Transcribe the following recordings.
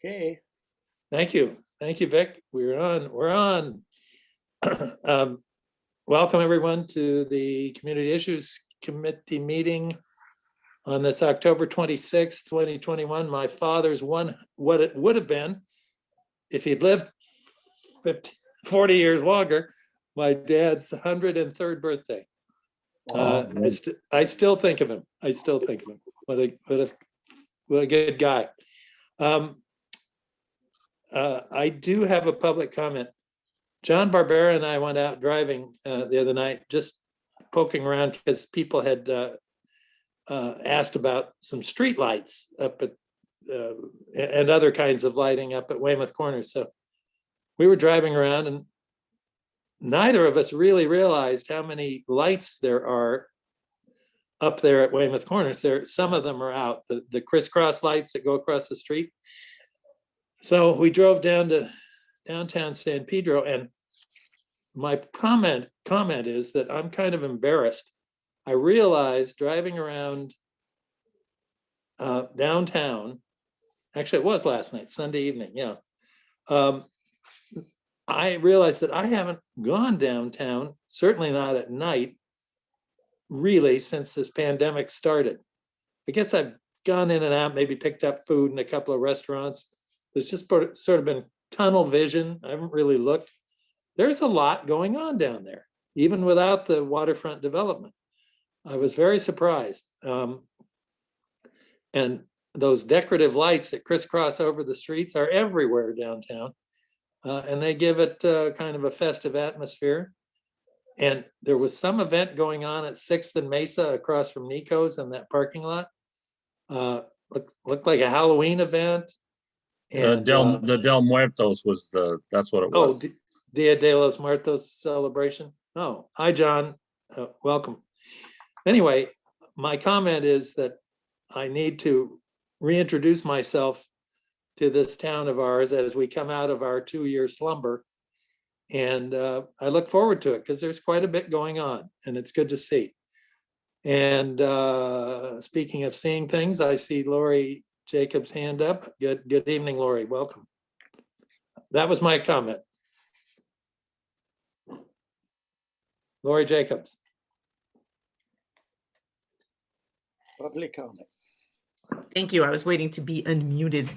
Okay. Thank you, Vic. We're on. Welcome everyone to the Community Issues Committee meeting on this October 26th, 2021. My father's what it would have been if he'd lived 40 years longer, my dad's 103rd birthday. I still think of him. What a good guy. I do have a public comment. John Barbera and I went out driving the other night, just poking around because people had asked about some street lights up at and other kinds of lighting up at Weymouth Corners. So we were driving around and neither of us really realized how many lights there are up there at Weymouth Corners. Some of them are out, the crisscross lights that go across the street. So we drove down to downtown San Pedro, and my comment is that I'm kind of embarrassed. I realized driving around downtown, actually it was last night, Sunday evening, yeah. I realized that I haven't gone downtown, certainly not at night, really, since this pandemic started. I guess I've gone in and out, maybe picked up food in a couple of restaurants. There's just sort of been tunnel vision. I haven't really looked. There's a lot going on down there, even without the waterfront development. I was very surprised. And those decorative lights that crisscross over the streets are everywhere downtown. And they give it kind of a festive atmosphere. And there was some event going on at 6th and Mesa across from Nico's in that parking lot. Looked like a Halloween event. And the Del Muertos was that's what it was. Oh, Dia de los Muertos celebration. Oh, hi, John. Welcome. Anyway, my comment is that I need to reintroduce myself to this town of ours as we come out of our 2-year slumber. And I look forward to it because there's quite a bit going on and it's good to see. And speaking of seeing things, I see Lori Jacobs' hand up. Good evening, Lori. Welcome. That was my comment. Lori Jacobs. Public comment. Thank you. I was waiting to be unmuted.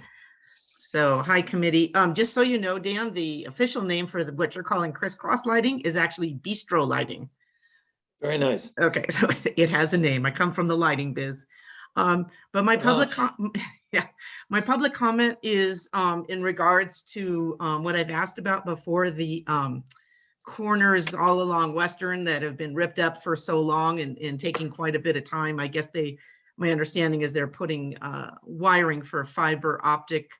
So, hi committee. Just so you know, Dan, the official name for what you're calling crisscross lighting is actually bistro lighting. Very nice. Okay, so it has a name. I come from the lighting biz. But my public my public comment is in regards to what I've asked about before, the corners all along Western that have been ripped up for so long and taking quite a bit of time. I guess my understanding is they're putting wiring for fiber optic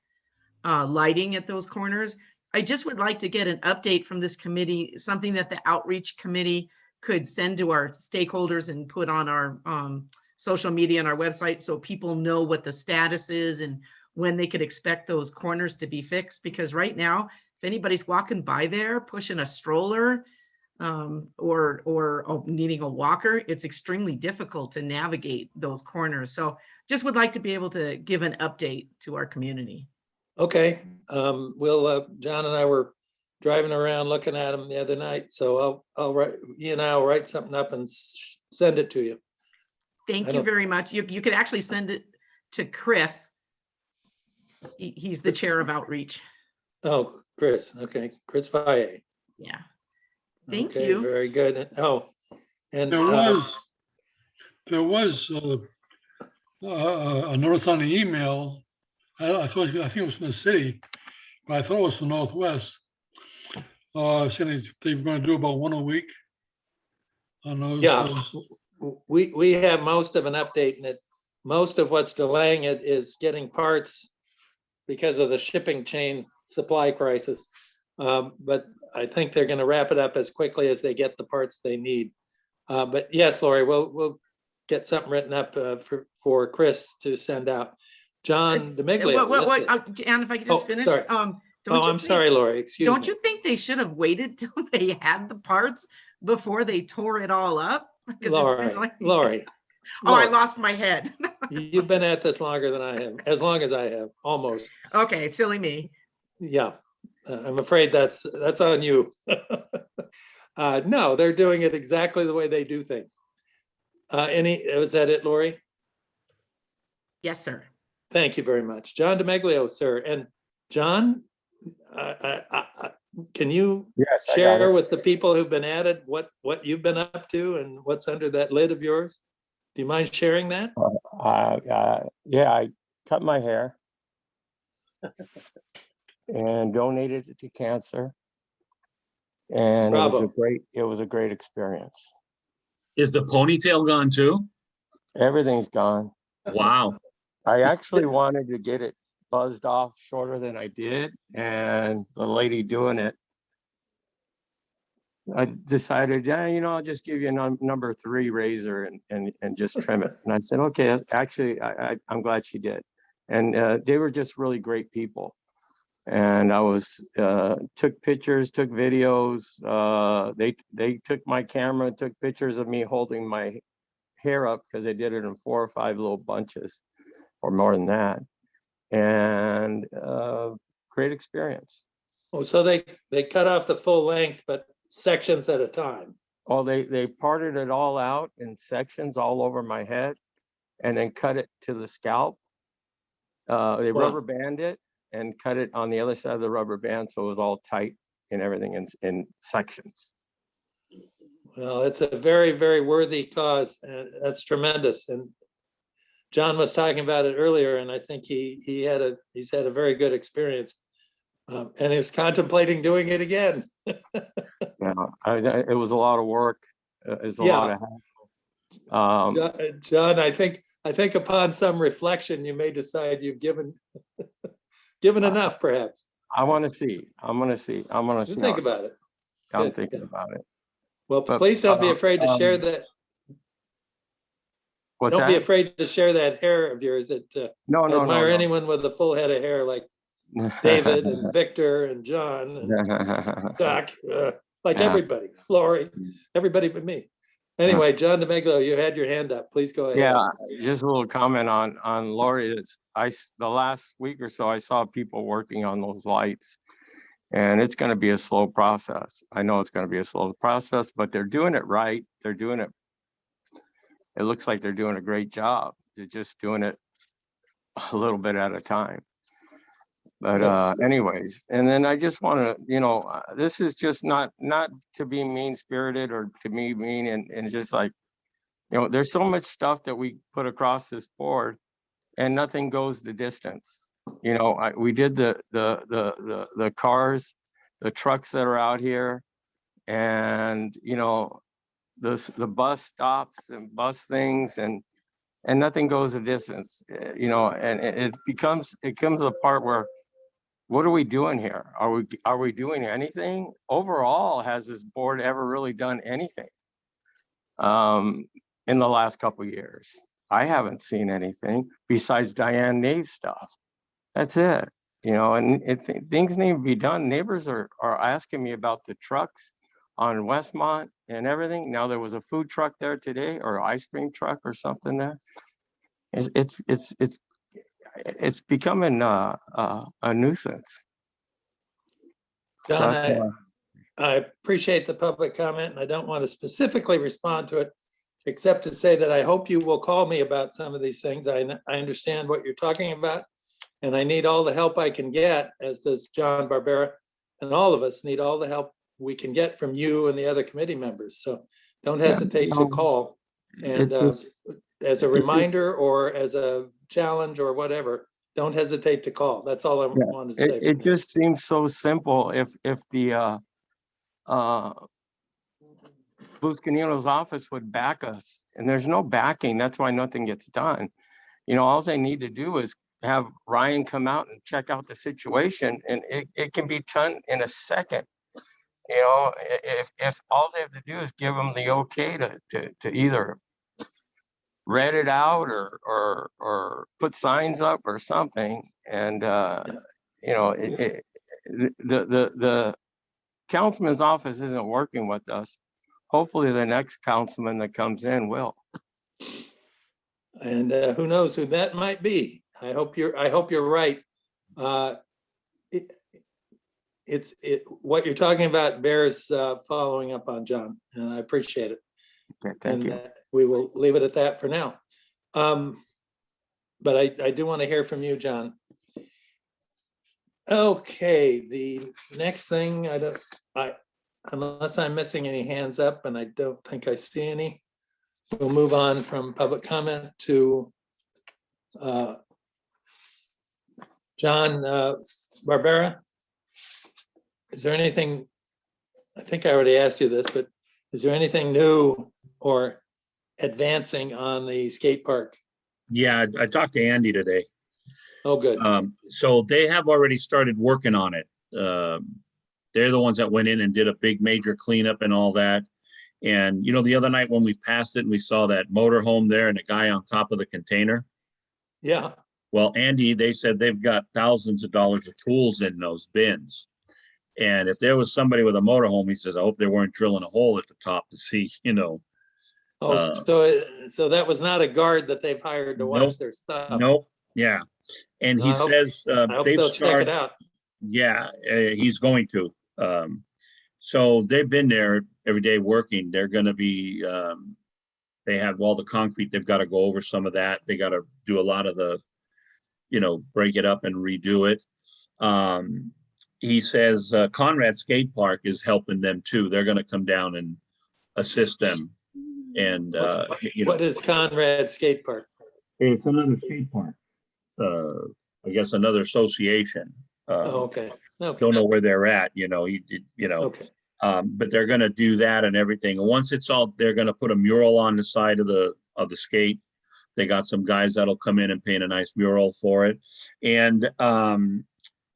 lighting at those corners. I just would like to get an update from this committee, something that the outreach committee could send to our stakeholders and put on our social media and our website so people know what the status is and when they could expect those corners to be fixed. Because right now, if anybody's walking by there pushing a stroller or needing a walker, it's extremely difficult to navigate those corners. So just would like to be able to give an update to our community. Okay, John and I were driving around looking at them the other night, so I'll write something up and send it to you. Thank you very much. You could actually send it to Chris. He's the chair of outreach. Oh, Chris. Okay, Chris Valle. Yeah. Thank okay, you. Very good. Oh, and there was a notice on the email. I think it was from the city, but I thought it was from Northwest. Saying they were going to do about one a week on those. Yeah, we have most of an update, and most of what's delaying it is getting parts because of the shipping chain supply crisis. But I think they're going to wrap it up as quickly as they get the parts they need. But yes, Lori, we'll get something written up for Chris to send out. John DeMiglia. And if I could just finish. Sorry. I'm sorry, Lori. Excuse me. Don't you think they should have waited till they had the parts before they tore it all up? Lori, Oh, I Look, lost my head. you've been at this longer than I have, as long as I have, almost. Okay, silly me. Yeah, I'm afraid that's on you. No, they're doing it exactly the way they do things. Was that it, Lori? Yes, sir. Thank you very much. John DeMeglio, sir. And John, can you Yes, I got share it. with the people who've been at it what you've been up to and what's under that lid of yours? Do you mind sharing that? Yeah, I cut my hair and donated it to cancer. And Bravo. it was a great experience. Is the ponytail gone too? Everything's gone. Wow. I actually wanted to get it buzzed off shorter than I did. And the lady doing it, I decided, yeah, I'll just give you a number 3 razor and just trim it. And I said, okay, actually, I'm glad she did. And they were just really great people. And I took pictures, took videos. They took my camera, took pictures of me holding my hair up because they did it in 4 or 5 little bunches or more than that. And great experience. Oh, so they cut off the full length, but sections at a time. Oh, they parted it all out in sections all over my head and then cut it to the scalp. They Wow. rubber band it and cut it on the other side of the rubber band so it was all tight and everything in sections. Well, it's a very, very worthy cause, and that's tremendous. And John was talking about it earlier, and I think he's had a very good experience, and is contemplating doing it again. Yeah, it was a lot of work. It's a lot of hassle. John, I think upon some reflection, you may decide you've given enough, perhaps. I want to see. I'm going to see. Think about it. I'm Good. thinking about it. Well, But, please don't be afraid to share that. What's Don't that? be afraid to share that hair of yours. I admire No. anyone with a full head of hair like David and Victor and John and Doc, like everybody, Lori, everybody but me. Anyway, John DeMeglio, you had your hand up. Please go ahead. Yeah, just a little comment on Lori. The last week or so, I saw people working on those lights, and it's going to be a slow process. I know it's going to be a slow process, but they're doing it right. They're doing it. It looks like they're doing a great job. They're just doing it a little bit at a time. But anyways, and then I just want to, this is just not to be mean-spirited or to be mean, and just like, there's so much stuff that we put across this board and nothing goes the distance. We did the cars, the trucks that are out here, and the bus stops and bus things, and nothing goes the distance. And it becomes a part where, what are we doing here? Are we doing anything overall? Has this board ever really done anything in the last couple of years? I haven't seen anything besides Diane Nave's stuff. That's it. And things need to be done. Neighbors are asking me about the trucks on Westmont and everything. Now there was a food truck there today, or ice cream truck or something there. It's becoming a nuisance. John, So I appreciate the public comment, and I don't want to specifically respond to it, except to say that I hope you will call me about some of these things. I understand what you're talking about, and I need all the help I can get, as does John Barbera, and all of us need all the help we can get from you and the other committee members. So don't hesitate to call. And as a reminder or as a challenge or whatever, don't hesitate to call. That's all I wanted to say. It just seems so simple. If the Buscanino's office would back us, and there's no backing, that's why nothing gets done. All they need to do is have Ryan come out and check out the situation, and it can be done in a second. If all they have to do is give them the okay to either read it out or put signs up or something. And the councilman's office isn't working with us. Hopefully the next councilman that comes in will. And who knows who that might be? I hope you're right. What you're talking about bears following up on, John, and I appreciate it. Okay, thank And you. we will leave it at that for now. But I do want to hear from you, John. Okay, the next thing, unless I'm missing any hands up, and I don't think I see any, we'll move on from public comment to John Barbera. Is there anything, I think I already asked you this, but is there anything new or advancing on the skate park? Yeah, I talked to Andy today. Oh, good. So they have already started working on it. They're the ones that went in and did a big major cleanup and all that. And, you know, the other night when we passed it and we saw that motorhome there and the guy on top of the container. Yeah. Well, Andy, they said they've got thousands of dollars of tools in those bins. And if there was somebody with a motorhome, he says, I hope they weren't drilling a hole at the top to see, you know. Oh, so that was not a guard that they've hired to watch Nope. their stuff. Nope. Yeah. And he I hope- says I hope they've they'll check started. it out. Yeah, he's going to. So they've been there every day working. They're going to be, they have all the concrete. They've got to go over some of that. They got to do a lot of the, you know, break it up and redo it. He says Conrad Skate Park is helping them too. They're going to come down and assist them. And, you know. What is Conrad Skate Park? It's another skate park. I guess another association. Oh, okay. Okay. Don't know where they're at, you know, you know. Okay. But they're gonna do that and everything. And once it's all, they're gonna put a mural on the side of the skate. They got some guys that'll come in and paint a nice mural for it. And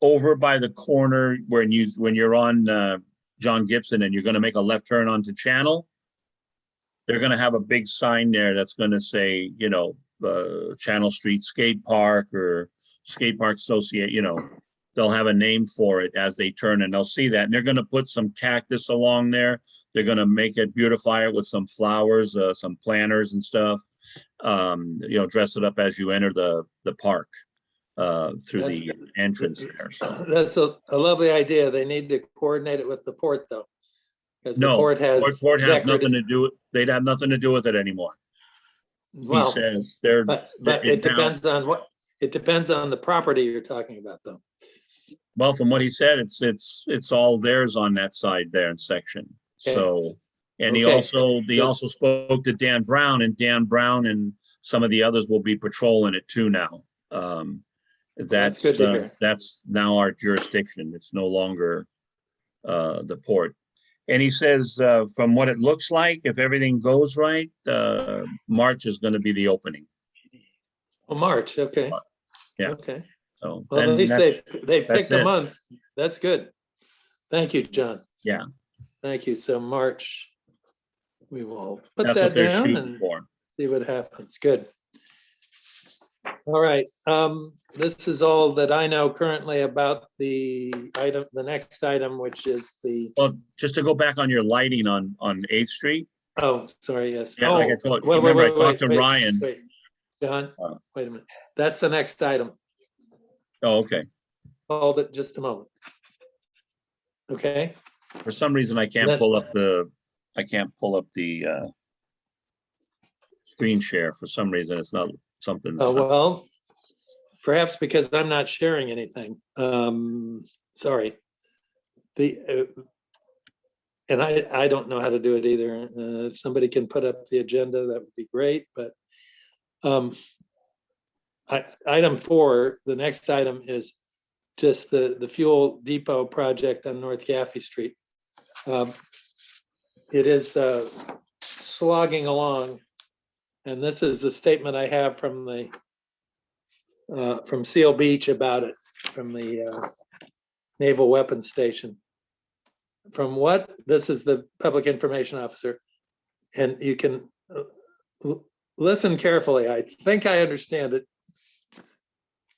over by the corner when you're on John Gibson and you're gonna make a left turn onto Channel, they're gonna have a big sign there that's gonna say, you know, Channel Street Skate Park or Skate Park Associate, you know. They'll have a name for it as they turn and they'll see that. And they're going to put some cactus along there. They're going to make it, beautify it with some flowers, some planters and stuff. You know, dress it up as you enter the park through the entrance there. So. That's a lovely idea. They need to coordinate it with the port though. Because the No, port has nothing to do with, they'd have nothing to do with it anymore. Well, he says they're, but it depends on it depends on the property you're talking about though. Well, from what he said, it's all theirs on that side there in section. Okay. So, and Okay. he also spoke to Dan Brown, and Dan Brown and some of the others will be patrolling it too now. That's good to hear. That's now our jurisdiction. It's no longer the port. And he says, from what it looks like, if everything goes right, March is going to be the opening. Oh, March. Okay. Yeah. Okay. So, Well, at least they picked a it. month. That's good. Thank you, John. Yeah. Thank you. So March, we will put That's that what they're down shooting and for. see what happens. Good. All right. This is all that I know currently about the next item, which is the, Well, just to go back on your lighting on 8th Street. oh, sorry, yes. Yeah, Oh, like I told you, wait, remember I wait, talked to wait, Ryan. wait. John, Uh, wait a minute. That's the next item. Oh, okay. Hold it just a moment. Okay. For some reason, I can't pull up the screen share. For some reason, it's not something. Oh, well, perhaps because I'm not sharing anything. Sorry. And I don't know how to do it either. If somebody can put up the agenda, that would be great, but item 4, the next item is just the fuel depot project on North Gaffey Street. It is slogging along, and this is the statement I have from from Seal Beach about it, from the Naval Weapons Station. From what, this is the public information officer, and you can listen carefully. I think I understand it.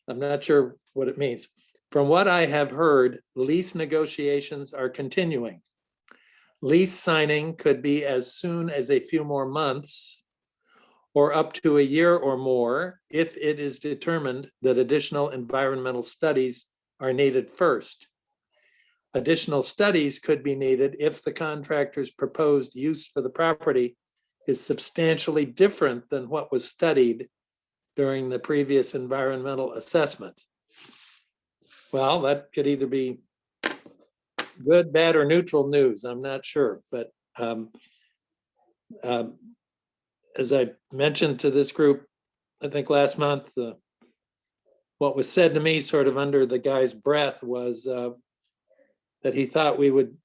I'm not sure what it means. From what I have heard, lease negotiations are continuing. Lease signing could be as soon as a few more months or up to a year or more if it is determined that additional environmental studies are needed first. Additional studies could be needed if the contractor's proposed use for the property is substantially different than what was studied during the previous environmental assessment. Well, that could either be good, bad, or neutral news. I'm not sure, but as I mentioned to this group, I think last month, what was said to me sort of under the guy's breath was that he thought we would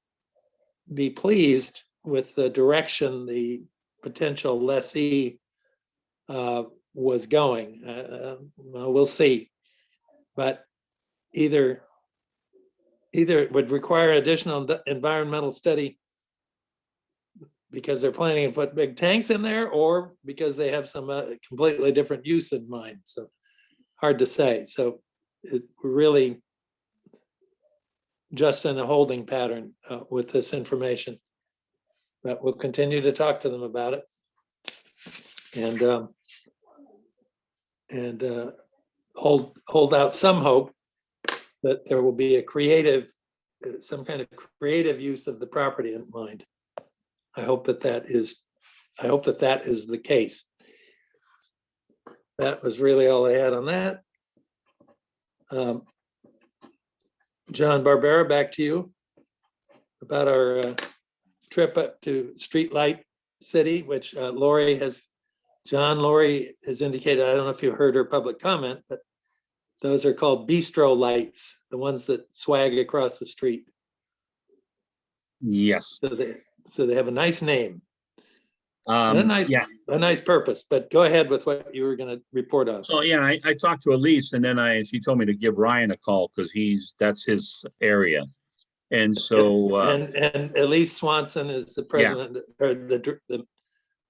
be pleased with the direction the potential lessee was going. Well, we'll see. But either it would require additional environmental study because they're planning to put big tanks in there, or because they have some completely different use in mind. So hard to say. So we're really just in a holding pattern with this information. But we'll continue to talk to them about it. And hold out some hope that there will be a creative, some kind of creative use of the property in mind. I hope that is the case. That was really all I had on that. John Barbera, back to you about our trip up to Streetlight City, which Lori has indicated. I don't know if you heard her public comment, but those are called bistro lights, the ones that swag across the street. Yes. So they have a nice name and Yeah. a nice purpose. But go ahead with what you were going to report on. So yeah, I talked to Elise, and then she told me to give Ryan a call because that's his area. And so and Elise Swanson is the president or the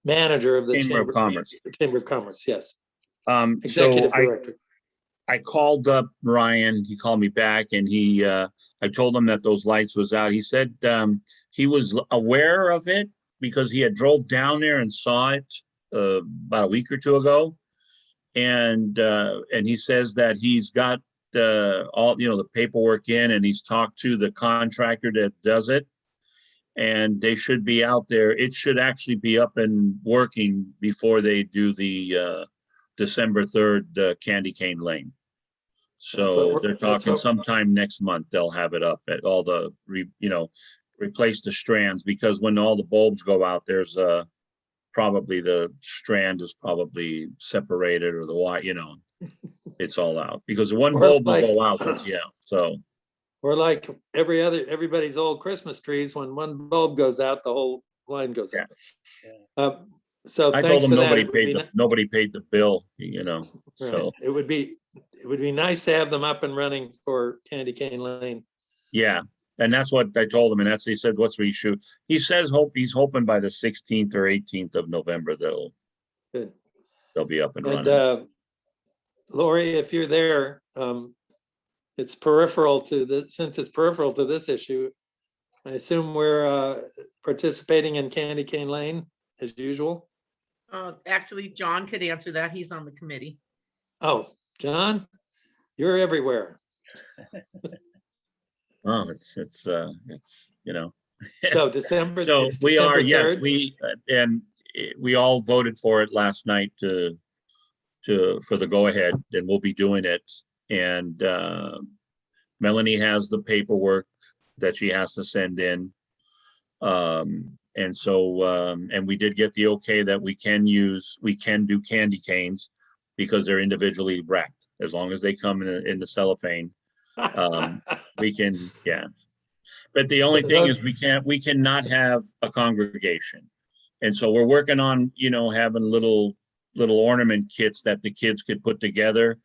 manager of the Chamber of Commerce. Chamber of Commerce, yes. Executive director. I called up Ryan. He called me back, and I told him that those lights was out. He said he was aware of it because he had drove down there and saw it about a week or two ago, and he says that he's got all the paperwork in, and he's talked to the contractor that does it, and they should be out there. It should actually be up and working before they do the December 3rd Candy Cane Lane. So they're talking sometime next month they'll have it up at all the replace the strands, because when all the bulbs go out, there's probably the strand is probably separated, or the wire, it's all out because one bulb will go out. So or like everybody's old Christmas trees, when one bulb goes out, the whole line goes out. So I told them nobody paid the bill, so it would be nice to have them up and running for Candy Cane Lane. Yeah. And that's what I told him. And he said, what's reshoot? He says he's hoping by the 16th or 18th of November, they'll be up and running. Lori, if you're there, it's peripheral to since it's peripheral to this issue, I assume we're participating in Candy Cane Lane as usual. Actually, John could answer that. He's on the committee. Oh, John, you're everywhere. Oh, it's So December. So we are, 3rd? yes, we all voted for it last night for the go ahead, and we'll be doing it. And Melanie has the paperwork that she has to send in. And so, and we did get the okay that we can do candy canes because they're individually wrapped, as long as they come in the cellophane. We can, but the only thing is we cannot have a congregation. And so we're working on, having little ornament kits that the kids could put together.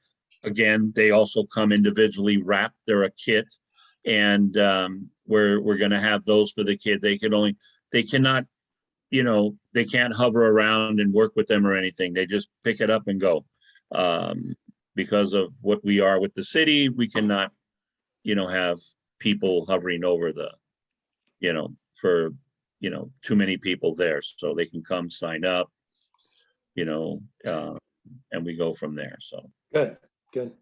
Again, they also come individually wrapped. They're a kit. And we're going to have those for the kid. They cannot, they can't hover around and work with them or anything. They just pick it up and go. Because of what we are with the city, we cannot, have people hovering over for too many people there. So they can come sign up. you know, and we go from there. So. Good, good.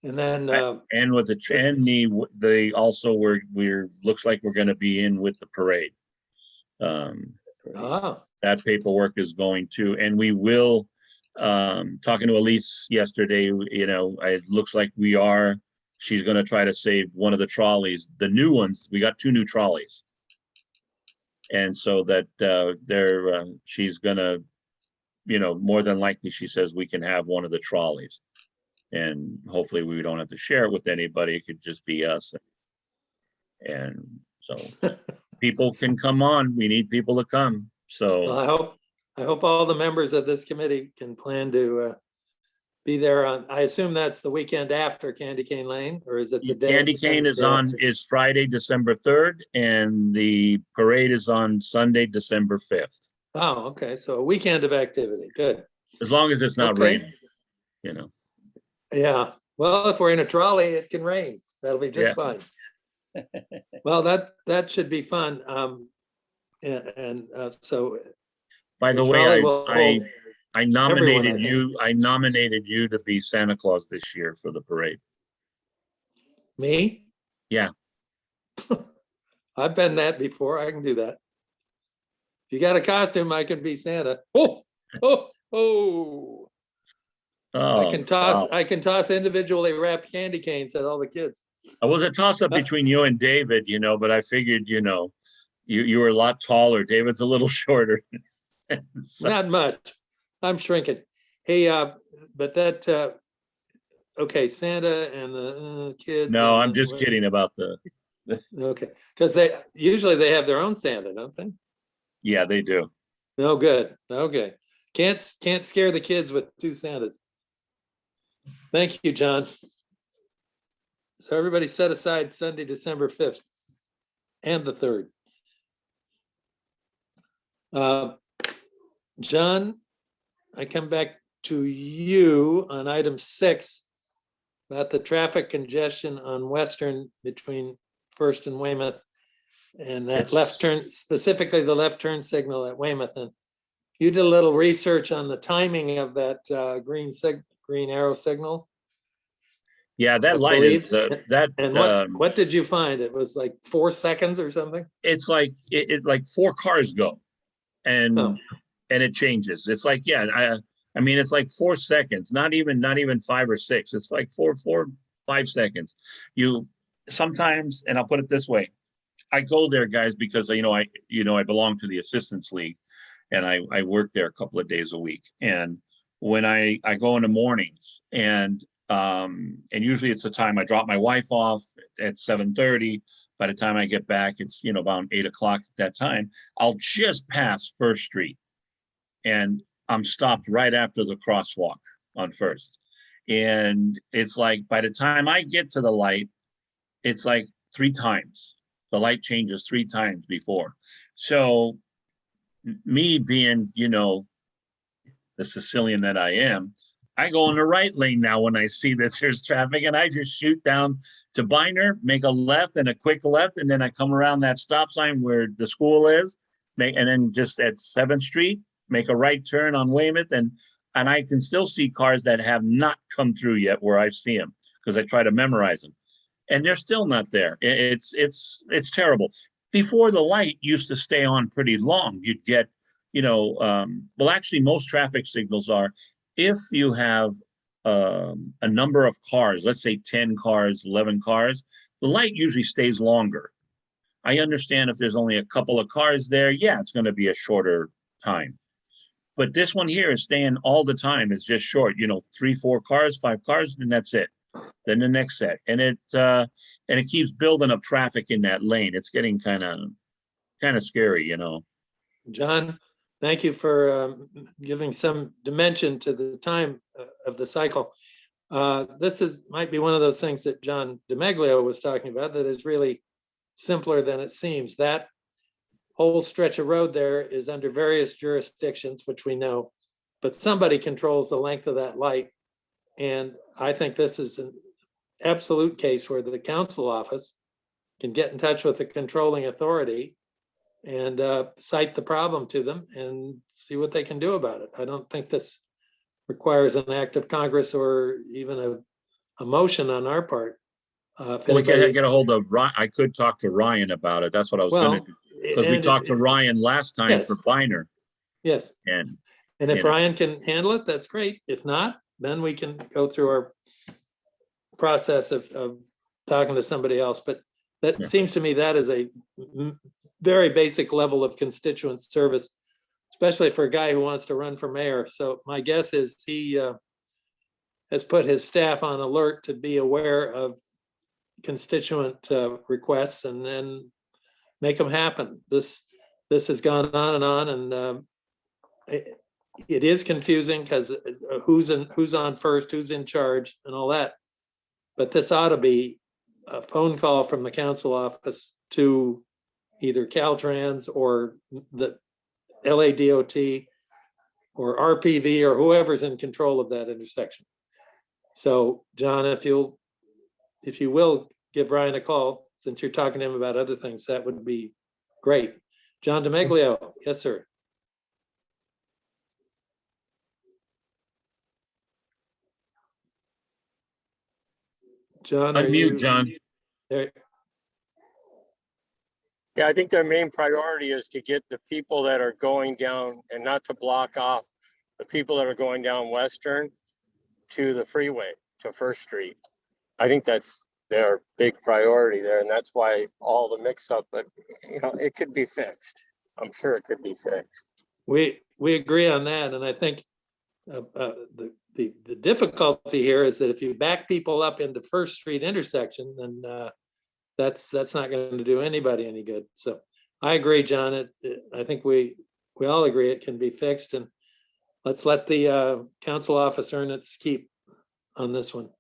And then, And with the also we're looks like we're going to be in with the parade. That paperwork is going to, and we will, talking to Elise yesterday, you know, it looks like she's going to try to save one of the trolleys, the new ones. We got 2 new trolleys. And so that she's going to, you know, more than likely, she says we can have one of the trolleys. And hopefully we don't have to share it with anybody. It could just be us. And so people can come on. We need people to come. So well, I hope all the members of this committee can plan to be there on, I assume that's the weekend after Candy Cane Lane, or is it the day? Candy Cane is Friday, December 3rd, and the parade is on Sunday, December 5th. Oh, okay. So a weekend of activity. Good. As long as it's not raining, you know. Yeah. Well, if we're in a trolley, it can rain. That'll be just fine. Well, that should be fun. So. By the way, I nominated you. I nominated you to be Santa Claus this year for the parade. Me? Yeah. I've been that before. I can do that. If you got a costume, I can be Santa. Oh. I can toss individually wrapped candy canes at all the kids. It was a toss up between you and David, you know, but I figured, you know, you were a lot taller. David's a little shorter. So. Not much. I'm shrinking. Hey, but that, okay, Santa and the kids. No, I'm just kidding about the. Okay, because usually they have their own Santa, don't they? Yeah, they do. No good. Okay. Can't scare the kids with 2 Santas. Thank you, John. So everybody set aside Sunday, December 5th and the 3rd. John, I come back to you on item 6 about the traffic congestion on Western between First and Weymouth, and that left turn, specifically the left turn signal at Weymouth. And you did a little research on the timing of that green arrow signal. Yeah, that light is that. And what did you find? It was like 4 seconds or something. It's like it like 4 cars go, and it changes. It's like, yeah, I mean, it's like 4 seconds, not even 5 or 6. It's like 5 seconds. You sometimes, and I'll put it this way, I go there, guys, because I belong to the assistance league, and I work there a couple of days a week. And when I go in the mornings, and usually it's the time I drop my wife off at 7:30. By the time I get back, it's, you know, about 8 o'clock at that time. I'll just pass First Street, and I'm stopped right after the crosswalk on First. And it's like, by the time I get to the light, it's like 3 times. The light changes 3 times before. So me being, you know, the Sicilian that I am, I go in the right lane now when I see that there's traffic, and I just shoot down to Biner, make a left and a quick left, and then I come around that stop sign where the school is, and then just at 7th Street, make a right turn on Weymouth, and I can still see cars that have not come through yet where I see them, because I try to memorize them, and they're still not there. It's terrible. Before, the light used to stay on pretty long. You'd get, you know, well, actually most traffic signals are, if you have a number of cars, let's say 10 cars, 11 cars, the light usually stays longer. I understand if there's only a couple of cars there, yeah, it's going to be a shorter time. But this one here is staying all the time. It's just short, you know, 3, 4 cars, 5 cars, and that's it. Then the next set, and it keeps building up traffic in that lane. It's getting kind of scary, you know. John, thank you for giving some dimension to the time of the cycle. This might be one of those things that John DeMeglio was talking about that is really simpler than it seems. That whole stretch of road there is under various jurisdictions, which we know, but somebody controls the length of that light. And I think this is an absolute case where the council office can get in touch with the controlling authority and cite the problem to them and see what they can do about it. I don't think this requires an act of Congress or even a motion on our part. If We could anybody- get a hold of Ryan. I could talk to Ryan about it. That's what I was gonna well, do. Because we and- talked to Ryan last time Yes. for Biner, Yes, and and if you know. Ryan can handle it, that's great. If not, then we can go through our process of talking to somebody else. But that Yeah. seems to me that is a very basic level of constituent service, especially for a guy who wants to run for mayor. So my guess is he has put his staff on alert to be aware of constituent requests and then make them happen. This has gone on, and it is confusing because who's on first, who's in charge, and all that. But this ought to be a phone call from the council office to either Caltrans or the LADOT or RPV or whoever's in control of that intersection. So, John, if you will give Ryan a call, since you're talking to him about other things, that would be great. John DeMaglio, yes, sir. John, are you Unmute, John. there? Yeah, I think their main priority is to get the people that are going down and not to block off the people that are going down Western to the freeway, to First Street. I think that's their big priority there, and that's why all the mix up, but you know, it could be fixed. I'm sure it could be fixed. We agree on that, and I think the difficulty here is that if you back people up into First Street intersection, then that's not going to do anybody any good. So I agree, John. I think we all agree it can be fixed, and let's let the council office earn its keep on this one.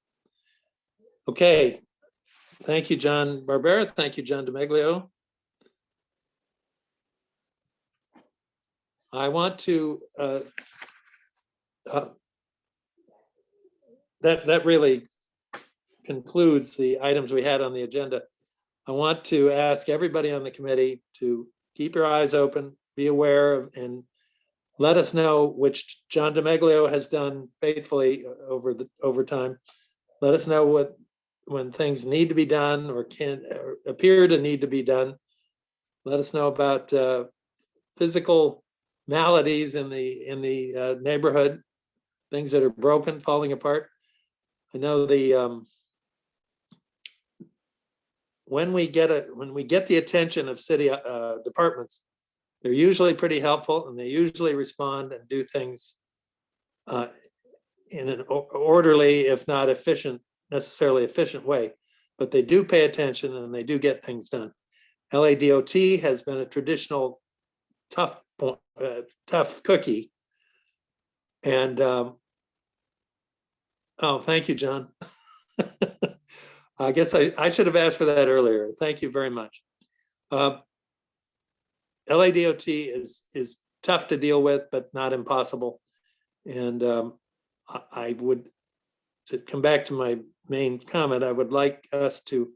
Okay, thank you, John Barbera. Thank you, John DeMaglio. I want to that really concludes the items we had on the agenda. I want to ask everybody on the committee to keep your eyes open, be aware of, and let us know, which John DeMaglio has done faithfully over time. Let us know when things need to be done or appear to need to be done. Let us know about physical maladies in the neighborhood, things that are broken, falling apart. I know when we get the attention of city departments, they're usually pretty helpful, and they usually respond and do things in an orderly, if not necessarily efficient way. But they do pay attention and they do get things done. LADOT has been a traditional tough cookie. And oh, thank you, John. I guess I should have asked for that earlier. Thank you very much. LADOT is tough to deal with, but not impossible. And I would, to come back to my main comment, I would like us to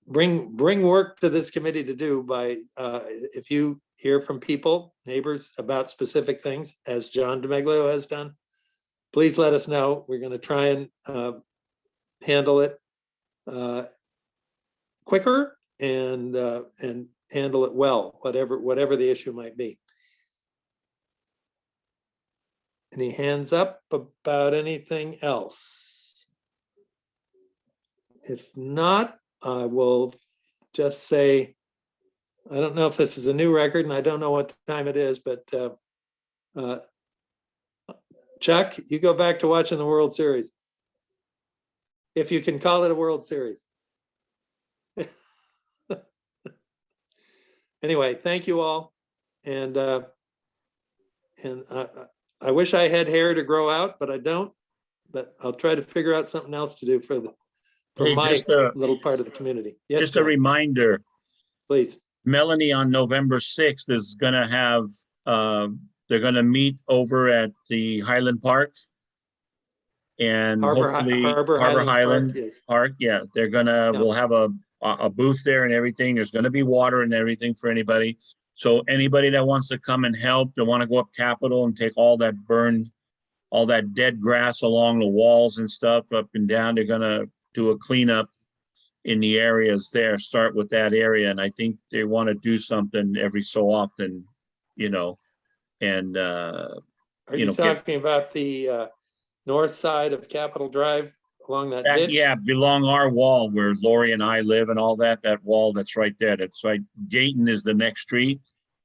bring work to this committee to do by, if you hear from people, neighbors, about specific things, as John DeMaglio has done, please let us know. We're going to try and handle it quicker and handle it well, whatever the issue might be. Any hands up about anything else? If not, I will just say, I don't know if this is a new record and I don't know what time it is, but Chuck, you go back to watching the World Series. If you can call it a World Series. Anyway, thank you all. And I wish I had hair to grow out, but I don't. But I'll try to figure out something else to do for Hey, my just a- little part of the community. Yes, Just a John, reminder, please. Melanie on November 6th is gonna have, they're gonna meet over at the Highland Park. And hopefully Harbor Harbor Highlands Highland Park, yes. Park, yeah, Yeah. we'll have a a booth there and everything. There's gonna be water and everything for anybody. So anybody that wants to come and help, they want to go up Capitol and take all that dead grass along the walls and stuff up and down, they're gonna do a cleanup in the areas there, start with that area. And I think they want to do something every so often, and, Are you you know, talking about the north side of Capitol Drive along that ditch? yeah, belong our wall where Lori and I live and all that wall that's right there. That's right. Dayton is the next street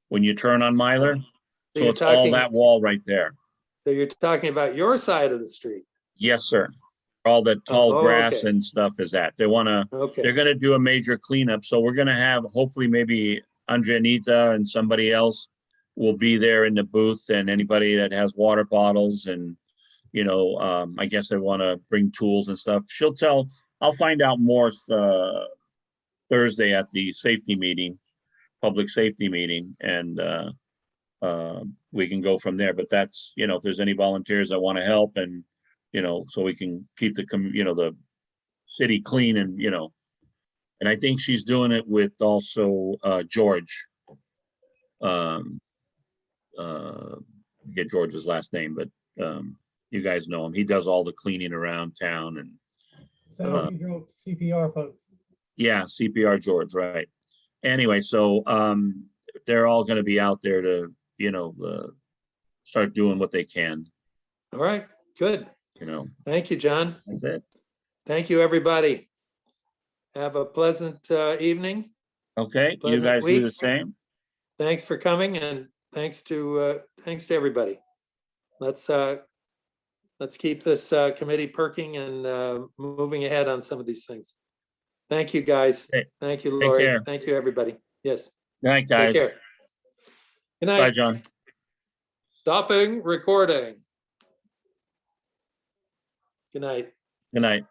when you turn on Myler. So you're it's all talking- that wall right there. So you're talking about your side of the street? Yes, sir. All the tall Oh, grass okay. and stuff is that. They're Okay, gonna do a major cleanup. So we're gonna have, hopefully maybe Andrea and somebody else will be there in the booth, and anybody that has water bottles and, I guess they want to bring tools and stuff. I'll find out more Thursday at the public safety meeting, and we can go from there. But that's, if there's any volunteers that want to help, and, so we can keep the city clean, and, and I think she's doing it with also George. Get George's last name, but you guys know him. He does all the cleaning around town, and CPR folks. yeah, CPR George, right. Anyway, so they're all going to be out there to, start doing what they can, all right, good. Thank you, John. That's it. Thank you, everybody. Have a pleasant evening. Okay, you Pleasant guys do week. the same. Thanks for coming, and thanks to everybody. Let's keep this committee perking and moving ahead on some of these things. Thank you, guys. Okay, Thank you, take Lori. care. Thank you, everybody. Yes. Good night, Take guys. care. Good Bye, night. John. Stopping recording. Good night. Good night.